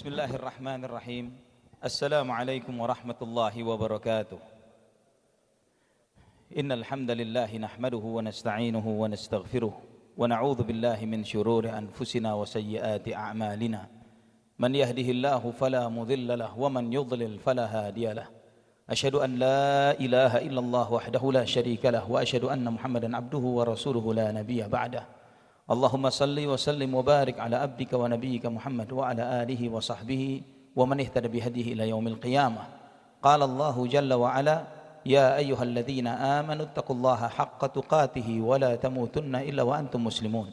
Bismillahirrahmanirrahim. Assalamualaikum warahmatullahi wabarakatuh. Innal hamdalillah nahmaduhu wa nasta'inuhu wa nastaghfiruh wa na'udzu billahi min shururi anfusina wa sayyiati a'malina. Man yahdihillahu fala mudilla lahu wa man yudlil fala hadiya lahu. Asyhadu an la ilaha illallah wahdahu la syarika lahu wa asyhadu anna Muhammadan abduhu wa rasuluhu la nabiyya ba'dahu. Allahumma salli wa sallim wa barik ala abdika wa nabiyyika Muhammad wa ala alihi wa sahbihi wa man ihtada bihadihi ila yaumil qiyamah. Qala Allah jalla wa ala, ya ayyuhalladzina amanu taqullaha haqqa tuqatih wa la tamutunna illa wa antum muslimun.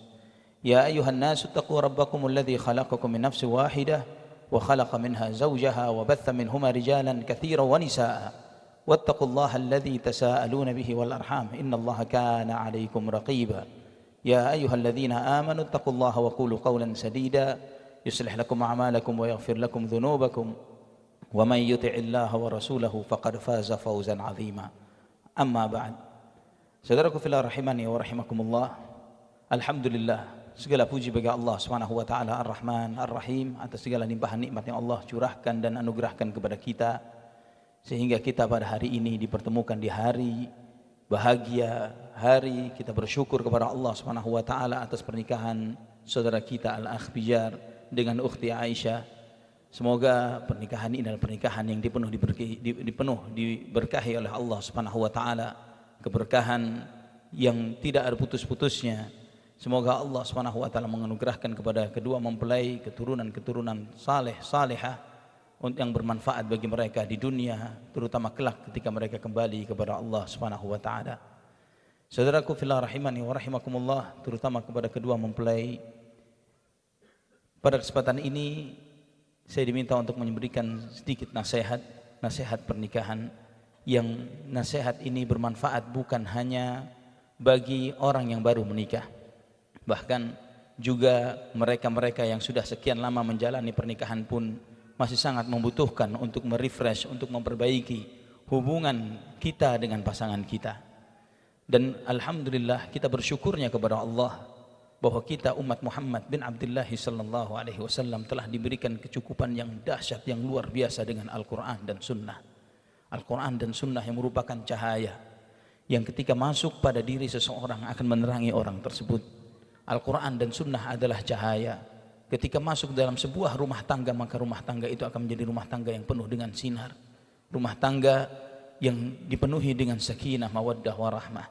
Ya ayyuhan nasu taqu rabbakumul ladzi khalaqakum min nafsin wahidah wa khalaqa minha zawjaha wa batha minhuma rijalan katsiran wa nisaa'a. Wattaqullaha alladzi tasaaluna bihi wal arham innallaha kana 'alaykum raqiba. يا أيها الذين آمنوا اتقوا الله وقولوا قولا سديدا يصلح لكم أعمالكم ويغفر لكم ذنوبكم ومن يطع الله ورسوله فقد فاز فوزا عظيما أما بعد. Saudaraku fillah rahimani wa rahimakumullah. Alhamdulillah, segala puji bagi Allah Subhanahu wa taala Ar-Rahman Ar-Rahim atas segala limpahan nikmat yang Allah curahkan dan anugerahkan kepada kita sehingga kita pada hari ini dipertemukan di hari bahagia, hari kita bersyukur kepada Allah Subhanahu wa taala atas pernikahan saudara kita Al-Akh Bijar dengan ukhti Aisyah. Semoga pernikahan ini adalah pernikahan yang diberkahi oleh Allah Subhanahu wa taala, keberkahan yang tidak ada putus-putusnya. Semoga Allah Subhanahu wa taala menganugerahkan kepada kedua mempelai keturunan saleh salihah yang bermanfaat bagi mereka di dunia, terutama kelak ketika mereka kembali kepada Allah Subhanahu wa taala. Saudaraku fillah rahimani wa rahimakumullah, terutama kepada kedua mempelai, pada kesempatan ini saya diminta untuk memberikan sedikit nasihat pernikahan, yang nasihat ini bermanfaat bukan hanya bagi orang yang baru menikah, bahkan juga mereka-mereka yang sudah sekian lama menjalani pernikahan pun masih sangat membutuhkan untuk merefresh, untuk memperbaiki hubungan kita dengan pasangan kita. Dan alhamdulillah kita bersyukurnya kepada Allah bahwa kita umat Muhammad bin Abdullah sallallahu alaihi wasallam telah diberikan kecukupan yang dahsyat, yang luar biasa dengan Al-Quran dan Sunnah. Al-Quran dan Sunnah yang merupakan cahaya yang ketika masuk pada diri seseorang akan menerangi orang tersebut. Al-Quran dan Sunnah adalah cahaya. Ketika masuk dalam sebuah rumah tangga, maka rumah tangga itu akan menjadi rumah tangga yang penuh dengan sinar, rumah tangga yang dipenuhi dengan sakinah, mawaddah, warahmah,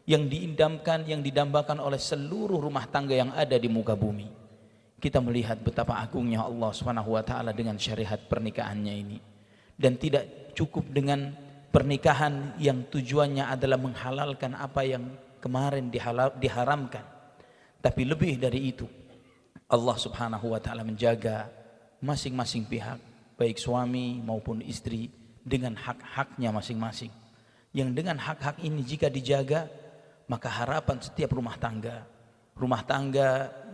yang diidamkan, yang didambakan oleh seluruh rumah tangga yang ada di muka bumi. Kita melihat betapa agungnya Allah Subhanahu wa taala dengan syariat pernikahannya ini, dan tidak cukup dengan pernikahan yang tujuannya adalah menghalalkan apa yang kemarin diharamkan, tapi lebih dari itu Allah Subhanahu wa taala menjaga masing-masing pihak, baik suami maupun istri, dengan hak-haknya masing-masing. Yang dengan hak-hak ini jika dijaga, maka harapan setiap rumah tangga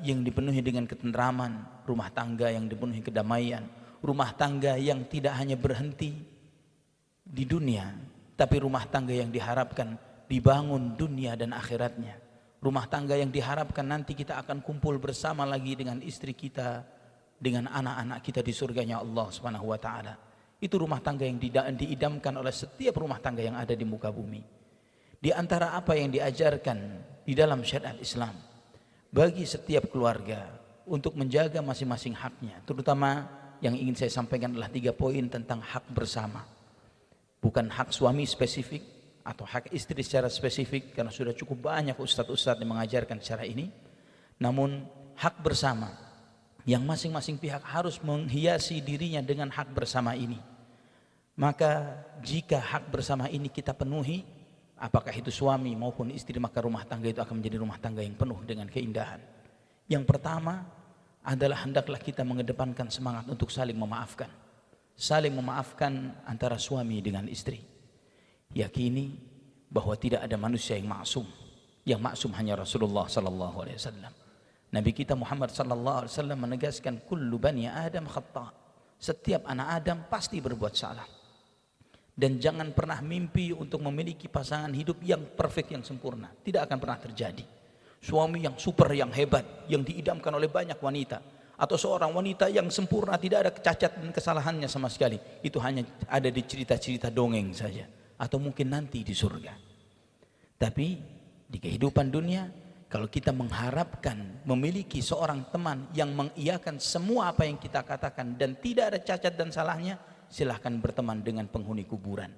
yang dipenuhi dengan ketentraman, rumah tangga yang dipenuhi kedamaian, rumah tangga yang tidak hanya berhenti di dunia, tapi rumah tangga yang diharapkan dibangun dunia dan akhiratnya. Rumah tangga yang diharapkan nanti kita akan kumpul bersama lagi dengan istri kita, dengan anak-anak kita di surganya Allah Subhanahu wa taala. Itu rumah tangga yang diidamkan oleh setiap rumah tangga yang ada di muka bumi. Di antara apa yang diajarkan di dalam syariat Islam bagi setiap keluarga untuk menjaga masing-masing haknya, terutama yang ingin saya sampaikan adalah 3 poin tentang hak bersama. Bukan hak suami spesifik atau hak istri secara spesifik, karena sudah cukup banyak ustadz-ustadz yang mengajarkan secara ini. Namun hak bersama yang masing-masing pihak harus menghiasi dirinya dengan hak bersama ini. Maka jika hak bersama ini kita penuhi, apakah itu suami maupun istri, maka rumah tangga itu akan menjadi rumah tangga yang penuh dengan keindahan. Yang pertama adalah hendaklah kita mengedepankan semangat untuk saling memaafkan. Saling memaafkan antara suami dengan istri. Yakini bahwa tidak ada manusia yang maksum. Yang maksum hanya Rasulullah sallallahu alaihi wasallam. Nabi kita Muhammad sallallahu alaihi wasallam menegaskan kullu bani Adam khata'. Setiap anak Adam pasti berbuat salah. Dan jangan pernah mimpi untuk memiliki pasangan hidup yang perfect, yang sempurna. Tidak akan pernah terjadi. Suami yang super, yang hebat, yang diidamkan oleh banyak wanita, atau seorang wanita yang sempurna, tidak ada kecacat dan kesalahannya sama sekali, itu hanya ada di cerita-cerita dongeng saja, atau mungkin nanti di surga. Tapi di kehidupan dunia, kalau kita mengharapkan memiliki seorang teman yang mengiyakan semua apa yang kita katakan dan tidak ada cacat dan salahnya, silahkan berteman dengan penghuni kuburan.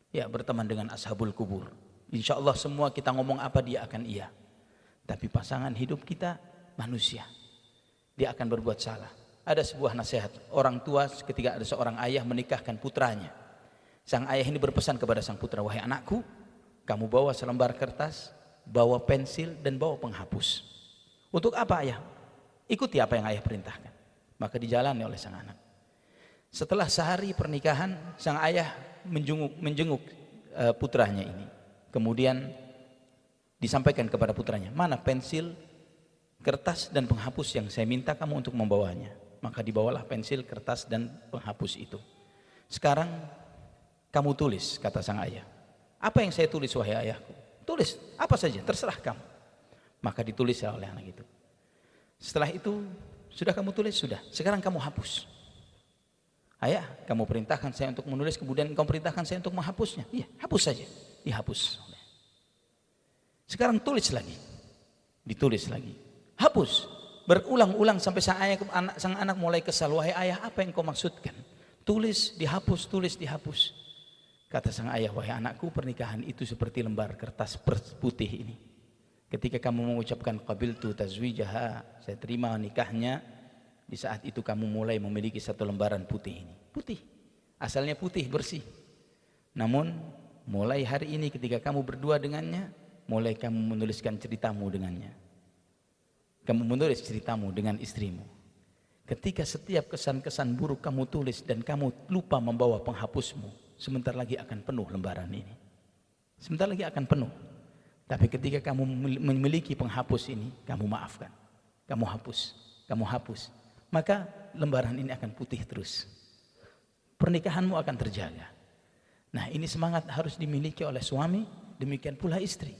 Ya, berteman dengan ashabul kubur. Insya Allah semua kita ngomong apa dia akan iya. Tapi pasangan hidup kita manusia, dia akan berbuat salah. Ada sebuah nasihat orang tua ketika ada seorang ayah menikahkan putranya. Sang ayah ini berpesan kepada sang putra, wahai anakku, kamu bawa selembar kertas, bawa pensil, dan bawa penghapus. Untuk apa ayah? Ikuti apa yang ayah perintahkan. Maka dijalani oleh sang anak. Setelah sehari pernikahan, sang ayah menjenguk putranya ini. Kemudian disampaikan kepada putranya, mana pensil, kertas, dan penghapus yang saya minta kamu untuk membawanya. Maka dibawalah pensil, kertas, dan penghapus itu. Sekarang kamu tulis, kata sang ayah. Apa yang saya tulis wahai ayahku? Tulis apa saja, terserah kamu. Maka ditulis oleh anak itu. Setelah itu, sudah kamu tulis? Sudah. Sekarang kamu hapus. Ayah, kamu perintahkan saya untuk menulis, kemudian kamu perintahkan saya untuk menghapusnya. Iya, hapus saja. Dihapus. Sekarang tulis lagi. Ditulis lagi. Hapus. Berulang-ulang sampai sang anak mulai kesal. Wahai ayah, apa yang kau maksudkan? Tulis, dihapus, tulis, dihapus. Kata sang ayah, wahai anakku, pernikahan itu seperti lembar kertas putih ini. Ketika kamu mengucapkan qabiltu tazwijaha, saya terima nikahnya, di saat itu kamu mulai memiliki satu lembaran putih ini. Putih. Asalnya putih, bersih. Namun mulai hari ini ketika kamu berdua dengannya, mulai kamu menuliskan ceritamu dengannya. Kamu menulis ceritamu dengan istrimu. Ketika setiap kesan-kesan buruk kamu tulis dan kamu lupa membawa penghapusmu, sebentar lagi akan penuh lembaran ini. Sebentar lagi akan penuh. Tapi ketika kamu memiliki penghapus ini, kamu maafkan. Kamu hapus. Kamu hapus. Maka lembaran ini akan putih terus. Pernikahanmu akan terjaga. Nah, ini semangat harus dimiliki oleh suami, demikian pula istri.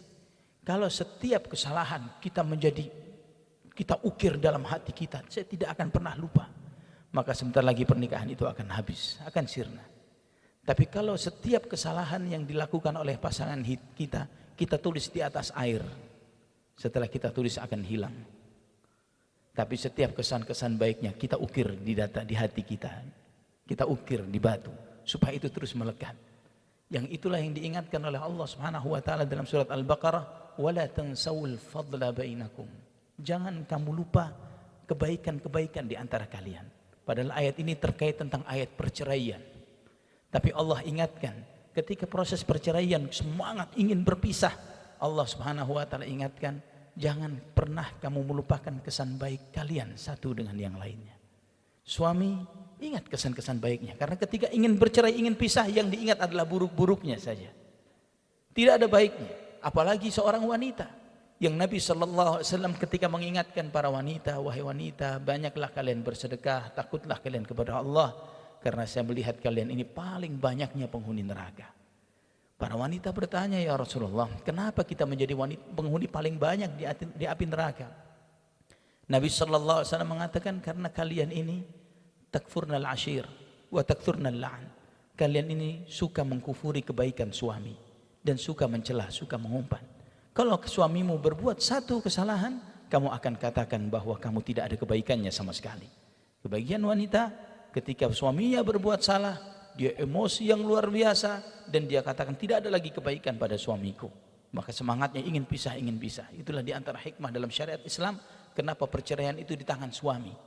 Kalau setiap kesalahan kita ukir dalam hati kita, saya tidak akan pernah lupa, maka sebentar lagi pernikahan itu akan habis, akan sirna. Tapi kalau setiap kesalahan yang dilakukan oleh pasangan kita tulis di atas air, setelah kita tulis akan hilang. Tapi setiap kesan-kesan baiknya kita ukir di hati kita. Kita ukir di batu supaya itu terus melekat. Yang itulah yang diingatkan oleh Allah Subhanahu wa taala dalam surat Al-Baqarah, "Wala tansawul fadla bainakum." Jangan kamu lupa kebaikan-kebaikan di antara kalian. Padahal ayat ini terkait tentang ayat perceraian. Tapi Allah ingatkan, ketika proses perceraian semangat ingin berpisah, Allah Subhanahu wa taala ingatkan, jangan pernah kamu melupakan kesan baik kalian satu dengan yang lainnya. Suami, ingat kesan-kesan baiknya. Karena ketika ingin bercerai, ingin pisah, yang diingat adalah buruk-buruknya saja. Tidak ada baiknya. Apalagi seorang wanita. Yang Nabi SAW ketika mengingatkan para wanita, wahai wanita, banyaklah kalian bersedekah, takutlah kalian kepada Allah. Karena saya melihat kalian ini paling banyaknya penghuni neraka. Para wanita bertanya, ya Rasulullah, kenapa kita menjadi penghuni paling banyak di api neraka? Nabi SAW mengatakan, karena kalian ini takfurnal ashir wa takfurnal la'an. Kalian ini suka mengkufuri kebaikan suami dan suka mencela, suka mengumpan. Kalau suamimu berbuat satu kesalahan, kamu akan katakan bahwa kamu tidak ada kebaikannya sama sekali. Kebagian wanita, ketika suaminya berbuat salah, dia emosi yang luar biasa dan dia katakan tidak ada lagi kebaikan pada suamiku. Maka semangatnya ingin pisah, ingin pisah. Itulah di antara hikmah dalam syariat Islam kenapa perceraian itu di tangan suami.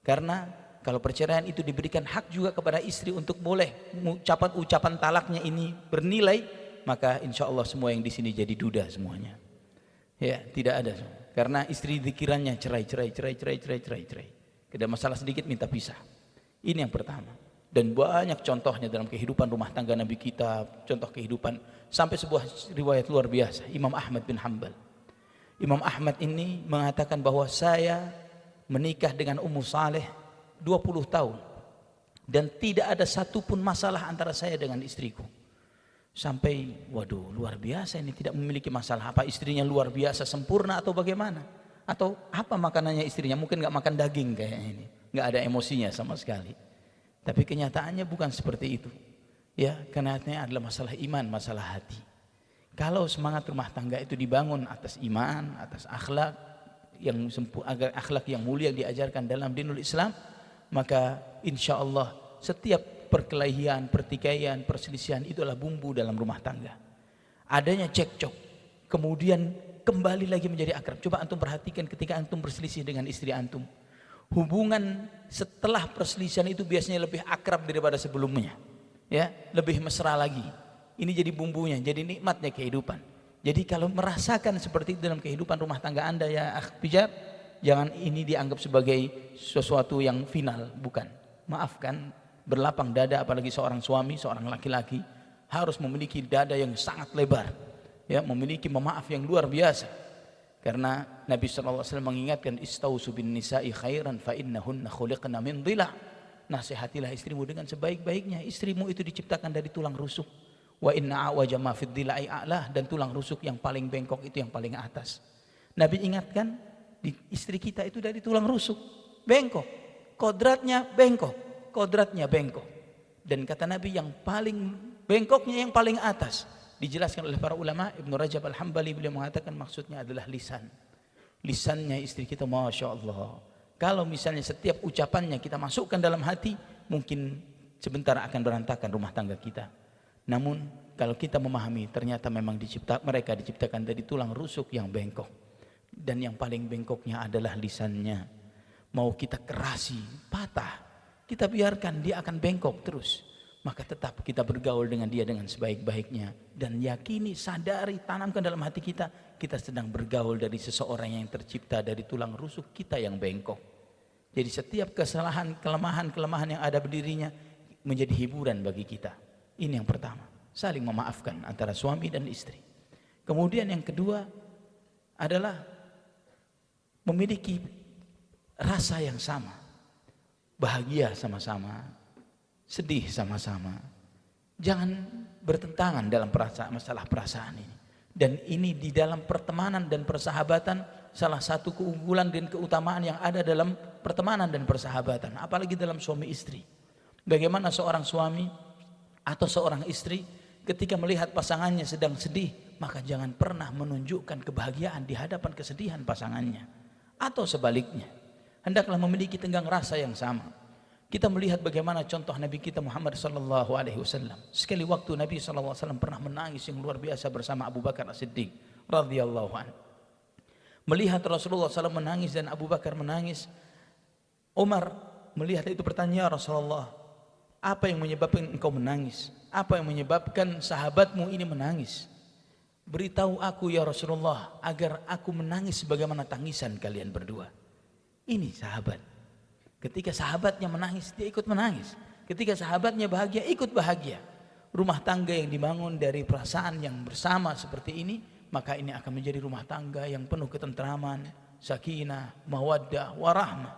Karena kalau perceraian itu diberikan hak juga kepada istri untuk boleh ucapan talaknya ini bernilai, maka insya Allah semua yang di sini jadi duda semuanya. Ya, tidak ada. Karena istri dikiranya cerai. Tidak masalah sedikit minta pisah. Ini yang pertama. Dan banyak contohnya dalam kehidupan rumah tangga Nabi kita, contoh kehidupan sampai sebuah riwayat luar biasa, Imam Ahmad bin Hanbal. Imam Ahmad ini mengatakan bahwa saya menikah dengan Ummu Saleh 20 tahun dan tidak ada satupun masalah antara saya dengan istriku. Sampai waduh, luar biasa ini, tidak memiliki masalah. Apa istrinya luar biasa sempurna atau bagaimana? Atau apa makanannya istrinya? Mungkin nggak makan daging kayaknya ini, nggak ada emosinya sama sekali. Tapi kenyataannya bukan seperti itu. Ya, kenyataannya adalah masalah iman, masalah hati. Kalau semangat rumah tangga itu dibangun atas iman, atas akhlak yang agar akhlak yang mulia yang diajarkan dalam dinul Islam, maka insya Allah setiap perkelahian, pertikaian, perselisihan itu adalah bumbu dalam rumah tangga. Adanya cekcok, kemudian kembali lagi menjadi akrab. Coba antum perhatikan ketika antum berselisih dengan istri antum, hubungan setelah perselisihan itu biasanya lebih akrab daripada sebelumnya, ya, lebih mesra lagi. Ini jadi bumbunya, jadi nikmatnya kehidupan. Jadi kalau merasakan seperti itu dalam kehidupan rumah tangga anda ya pijar, jangan ini dianggap sebagai sesuatu yang final, bukan. Maafkan, berlapang dada, apalagi seorang suami, seorang laki-laki harus memiliki dada yang sangat lebar, ya, memiliki memaaf yang luar biasa. Karena Nabi SAW mengingatkan, istausu bin nisa'i khairan fa innahunna khuliqna min dhilah. Nasihatilah istrimu dengan sebaik-baiknya. Istrimu itu diciptakan dari tulang rusuk. Wa inna awaja ma fid dhilai a'lah, dan tulang rusuk yang paling bengkok itu yang paling atas. Nabi ingatkan, istri kita itu dari tulang rusuk, bengkok. Kodratnya bengkok, kodratnya bengkok. Dan kata Nabi yang paling bengkoknya yang paling atas. Dijelaskan oleh para ulama, Ibnu Rajab Al-Hambali beliau mengatakan maksudnya adalah lisan. Lisannya istri kita, Masya Allah. Kalau misalnya setiap ucapannya kita masukkan dalam hati, mungkin sebentar akan berantakan rumah tangga kita. Namun kalau kita memahami ternyata memang mereka diciptakan dari tulang rusuk yang bengkok. Dan yang paling bengkoknya adalah lisannya. Mau kita kerasi, patah, kita biarkan dia akan bengkok terus. Maka tetap kita bergaul dengan dia dengan sebaik-baiknya. Dan yakini, sadari, tanamkan dalam hati kita, kita sedang bergaul dari seseorang yang tercipta dari tulang rusuk kita yang bengkok. Jadi setiap kesalahan, kelemahan yang ada berdirinya menjadi hiburan bagi kita. Ini yang pertama, saling memaafkan antara suami dan istri. Kemudian yang kedua adalah memiliki rasa yang sama. Bahagia sama-sama, sedih sama-sama. Jangan bertentangan dalam masalah perasaan ini. Dan ini di dalam pertemanan dan persahabatan salah satu keunggulan dan keutamaan yang ada dalam pertemanan dan persahabatan, apalagi dalam suami istri. Bagaimana seorang suami atau seorang istri ketika melihat pasangannya sedang sedih, maka jangan pernah menunjukkan kebahagiaan di hadapan kesedihan pasangannya. Atau sebaliknya, hendaklah memiliki tenggang rasa yang sama. Kita melihat bagaimana contoh Nabi kita Muhammad SAW. Sekali waktu Nabi SAW pernah menangis yang luar biasa bersama Abu Bakar As-Siddiq radhiyallahu anhu. Melihat Rasulullah SAW menangis dan Abu Bakar menangis, Umar melihat itu bertanya, Rasulullah, apa yang menyebabkan engkau menangis? Apa yang menyebabkan sahabatmu ini menangis? Beritahu aku ya Rasulullah, agar aku menangis sebagaimana tangisan kalian berdua. Ini sahabat. Ketika sahabatnya menangis, dia ikut menangis. Ketika sahabatnya bahagia, ikut bahagia. Rumah tangga yang dibangun dari perasaan yang bersama seperti ini, maka ini akan menjadi rumah tangga yang penuh ketentraman, sakinah, mawaddah, warahmah.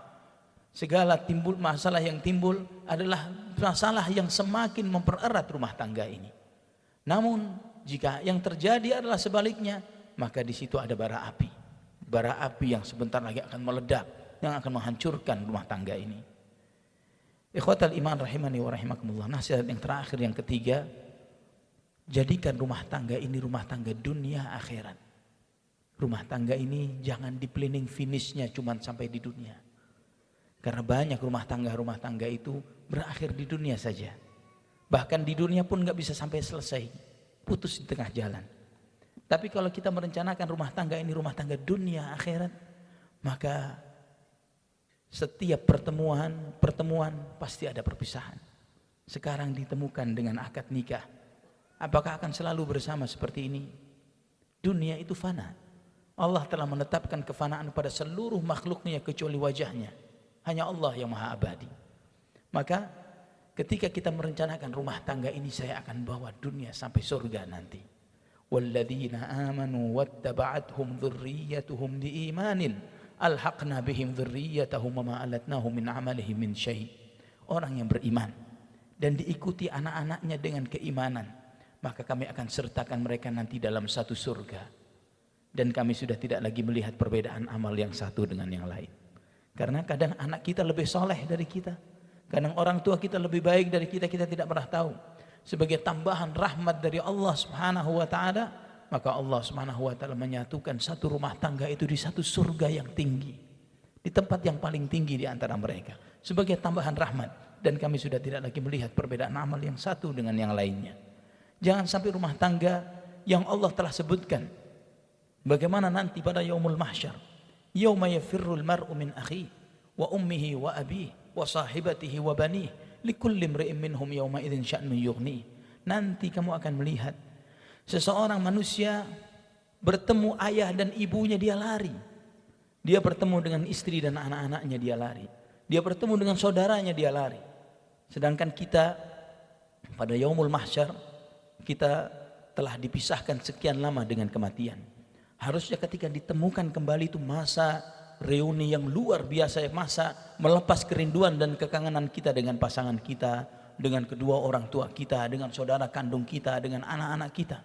Segala masalah yang timbul adalah masalah yang semakin mempererat rumah tangga ini. Namun jika yang terjadi adalah sebaliknya, maka di situ ada bara api. Bara api yang sebentar lagi akan meledak, yang akan menghancurkan rumah tangga ini. Ikhwatal iman rahimani wa rahimakumullah. Nasihat yang terakhir, yang ketiga, jadikan rumah tangga ini rumah tangga dunia akhirat. Rumah tangga ini jangan di planning finishnya cuma sampai di dunia. Karena banyak rumah tangga itu berakhir di dunia saja. Bahkan di dunia pun nggak bisa sampai selesai, putus di tengah jalan. Tapi kalau kita merencanakan rumah tangga ini rumah tangga dunia akhirat, maka setiap pertemuan pasti ada perpisahan. Sekarang ditemukan dengan akad nikah, apakah akan selalu bersama seperti ini? Dunia itu fana. Allah telah menetapkan kefanaan pada seluruh makhluknya kecuali wajahnya. Hanya Allah yang maha abadi. Maka ketika kita merencanakan rumah tangga ini, saya akan bawa dunia sampai surga nanti. Walladzina amanu wattaba'athum dzurriyyatuhum biimanin alhaqna bihim dzurriyyatahum wama alatnahum min amalihim min syai'. Orang yang beriman dan diikuti anak-anaknya dengan keimanan, maka kami akan sertakan mereka nanti dalam satu surga. Dan kami sudah tidak lagi melihat perbedaan amal yang satu dengan yang lain. Karena kadang anak kita lebih soleh dari kita. Kadang orang tua kita lebih baik dari kita, kita tidak pernah tahu. Sebagai tambahan rahmat dari Allah Subhanahu wa taala, maka Allah Subhanahu wa taala menyatukan satu rumah tangga itu di satu surga yang tinggi. Di tempat yang paling tinggi di antara mereka. Sebagai tambahan rahmat. Dan kami sudah tidak lagi melihat perbedaan amal yang satu dengan yang lainnya. Jangan sampai rumah tangga yang Allah telah sebutkan. Bagaimana nanti pada yaumul mahsyar, yauma yafirrul mar'u min akhihi wa ummihi wa abihi wa sahibatihi wa banihi likulli imri'in minhum yauma idzin sya'nun yughni. Nanti kamu akan melihat seseorang manusia bertemu ayah dan ibunya, dia lari. Dia bertemu dengan istri dan anak-anaknya, dia lari. Dia bertemu dengan saudaranya, dia lari. Sedangkan kita pada yaumul mahsyar, kita telah dipisahkan sekian lama dengan kematian. Harusnya ketika ditemukan kembali itu masa reuni yang luar biasa, masa melepas kerinduan dan kekangenan kita dengan pasangan kita, dengan kedua orang tua kita, dengan saudara kandung kita, dengan anak-anak kita.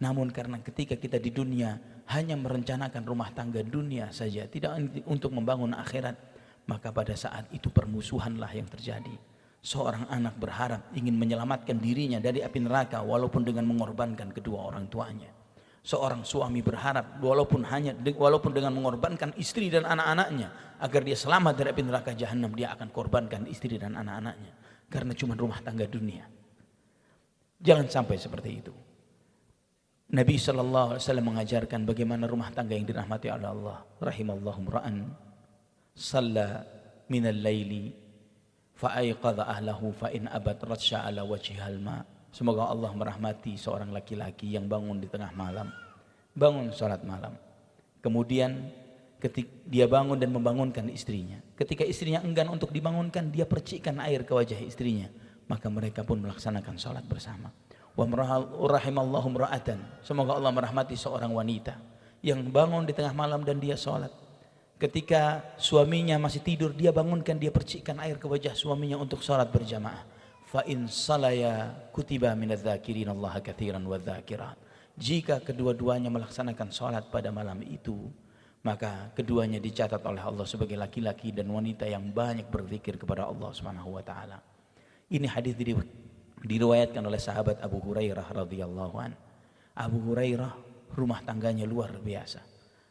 Namun karena ketika kita di dunia hanya merencanakan rumah tangga dunia saja, tidak untuk membangun akhirat, maka pada saat itu permusuhanlah yang terjadi. Seorang anak berharap ingin menyelamatkan dirinya dari api neraka walaupun dengan mengorbankan kedua orang tuanya. Seorang suami berharap walaupun dengan mengorbankan istri dan anak-anaknya agar dia selamat dari api neraka jahanam, dia akan korbankan istri dan anak-anaknya karena cuma rumah tangga dunia. Jangan sampai seperti itu. Nabi SAW mengajarkan bagaimana rumah tangga yang dirahmati oleh Allah. Rahimallahu ra'an salla minal laili fa'aiqadha ahlahu fa'in abad ratsya ala wajhihal ma. Semoga Allah merahmati seorang laki-laki yang bangun di tengah malam, bangun sholat malam. Kemudian ketika dia bangun dan membangunkan istrinya, ketika istrinya enggan untuk dibangunkan, dia percikkan air ke wajah istrinya, maka mereka pun melaksanakan sholat bersama. Wa rahimallahu imra'atan, semoga Allah merahmati seorang wanita yang bangun di tengah malam dan dia sholat. Ketika suaminya masih tidur, dia bangunkan, dia percikkan air ke wajah suaminya untuk sholat berjamaah. Fa in salaya kutiba minadz-dzakirin Allah katsiran wadz-dzakirat. Jika kedua-duanya melaksanakan salat pada malam itu, maka keduanya dicatat oleh Allah sebagai laki-laki dan wanita yang banyak berzikir kepada Allah Subhanahu wa taala. Ini hadis diriwayatkan oleh sahabat Abu Hurairah radhiyallahu an. Abu Hurairah rumah tangganya luar biasa.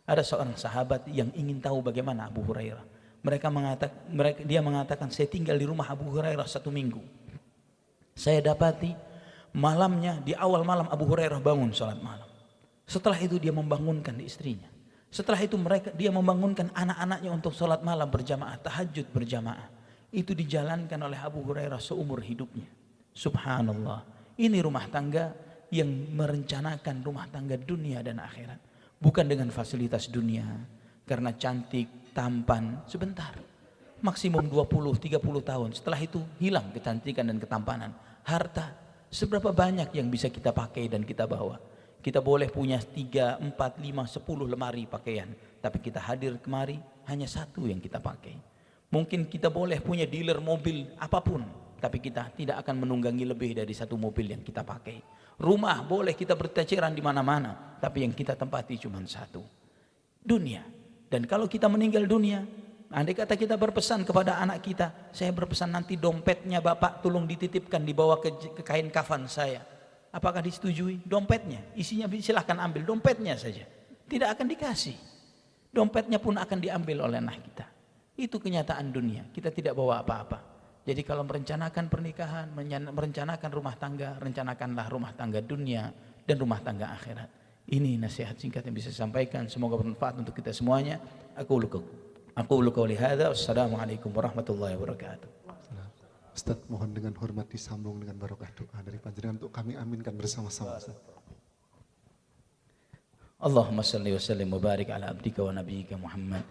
Ada seorang sahabat yang ingin tahu bagaimana Abu Hurairah. Dia mengatakan, saya tinggal di rumah Abu Hurairah 1 minggu. Saya dapati malamnya, di awal malam Abu Hurairah bangun sholat malam. Setelah itu dia membangunkan istrinya. Setelah itu dia membangunkan anak-anaknya untuk sholat malam berjamaah, tahajud berjamaah. Itu dijalankan oleh Abu Hurairah seumur hidupnya. Subhanallah. Ini rumah tangga yang merencanakan rumah tangga dunia dan akhirat. Bukan dengan fasilitas dunia. Karena cantik, tampan, sebentar. Maksimum 20-30 tahun. Setelah itu hilang kecantikan dan ketampanan. Harta, seberapa banyak yang bisa kita pakai dan kita bawa. Kita boleh punya 3, 4, 5, 10 lemari pakaian. Tapi kita hadir kemari, hanya 1 yang kita pakai. Mungkin kita boleh punya dealer mobil apapun. Tapi kita tidak akan menunggangi lebih dari 1 mobil yang kita pakai. Rumah boleh kita berteceran di mana-mana. Tapi yang kita tempati cuma 1. Dunia. Dan kalau kita meninggal dunia, andai kata kita berpesan kepada anak kita, saya berpesan nanti dompetnya Bapak tolong dititipkan dibawa ke kain kafan saya. Apakah disetujui? Dompetnya, isinya silahkan ambil, dompetnya saja. Tidak akan dikasih. Dompetnya pun akan diambil oleh anak kita. Itu kenyataan dunia, kita tidak bawa apa-apa. Jadi kalau merencanakan pernikahan, merencanakan rumah tangga, rencanakanlah rumah tangga dunia dan rumah tangga akhirat. Ini nasihat singkat yang bisa saya sampaikan. Semoga bermanfaat untuk kita semuanya. Aku qauli hadza. Wassalamualaikum warahmatullahi wabarakatuh. Ustaz, mohon dengan hormat disambung dengan barokah doa dari panjenengan untuk kami aminkan bersama-sama. Allahumma salli wa sallim wa barik ala abdika wa nabiyyika Muhammad.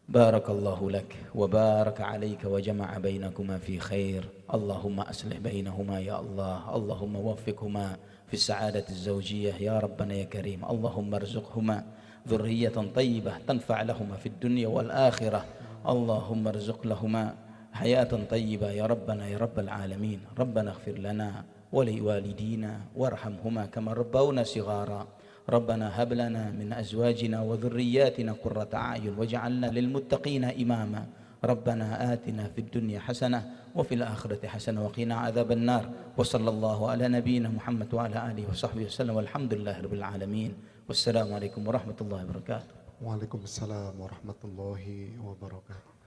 Barakallahu lak wa baraka alayka wa jama'a bainakuma fi khair. Allahumma aslih bainahuma ya Allah. Allahumma waffiqhuma fi sa'adati az-zawjiyyah ya Rabbana ya Karim. Allahumma arzuqhuma dhurriyyatan tayyibah tanfa' lahuma fid dunya wal akhirah. Allahumma arzuq lahuma hayatan tayyibah ya Rabbana ya Rabbal alamin. Rabbana ighfir lana wa li walidina warhamhuma kama rabbawna shighara. ربنا هب لنا من أزواجنا وذرياتنا قرة أعين واجعلنا للمتقين إماما ربنا آتنا في الدنيا حسنة وفي الآخرة حسنة وقنا عذاب النار وصلى الله على نبينا محمد وعلى آله وصحبه وسلم والحمد لله رب العالمين والسلام عليكم ورحمة الله وبركاته. Waalaikumsalam warahmatullahi wabarakatuh.